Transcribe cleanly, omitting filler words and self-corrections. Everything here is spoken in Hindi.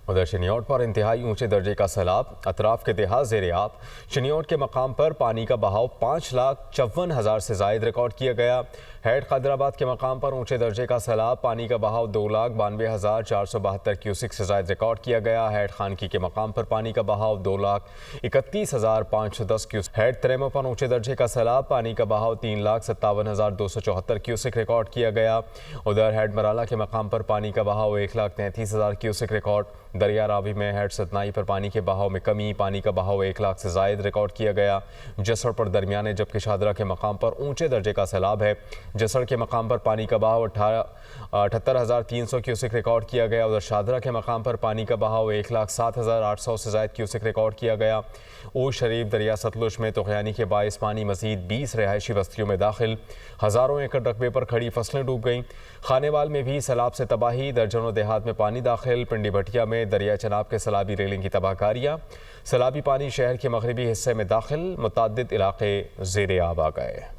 उधर शनियोट पर इंतहाई ऊंचे दर्जे का सैलाब, अतराफ के देहात ज़ेरे आब। शनियोट के मकाम पर पानी का बहाव 5,54,000 से जायद रिकॉर्ड किया गया। हेड खैदराबाद के मकाम पर ऊंचे दर्जे का सैलाब, पानी का बहाव 2,92,472 क्यूसिक से जायद रिकॉर्ड किया गया। हेड खानकी के मकाम पर पानी का बहाव 2,31,510 क्यूसिक। हेड त्रेमो पर ऊंचे दर्जे का सैलाब, पानी का बहाव 3,57,274 क्यूसिक रिकॉर्ड किया गया। उधर हेड मराला के मकाम पर पानी का बहाव 1,33,000 क्यूसिक रिकॉर्ड। दरिया रावी में हेड सतनाई पर पानी के बहाव में कमी, पानी का बहाव 1 लाख से जायद रिकॉर्ड किया गया। जसड़ पर दरमियाने जबकि शादरा के मकाम पर ऊंचे दर्जे का सैलाब है। जसड़ के मकाम पर पानी का बहाव 78,300 क्यूसिक रिकॉर्ड किया गया। उधर शादरा के मकाम पर पानी का बहाव 1,07,800 से जायद क्यूसिक रिकॉर्ड किया गया। ओ शरीफ दरिया सतलुज में तुग़यानी के बायस पानी मजीद 20 रिहायशी बस्तियों में दाखिल। हज़ारों एकड़ रकबे पर खड़ी फसलें डूब गईं। खानेवाल में भी सैलाब से तबाही, दर्जनों देहात में पानी दाखिल। पिंडी भटिया में दरिया चनाब के सैलाबी रेलिंग की तबाहकारियाँ। सैलाबी पानी शहर के मगरबी हिस्से में दाखिल, मुतअद्दिद इलाके ज़ेरे आब आ गए।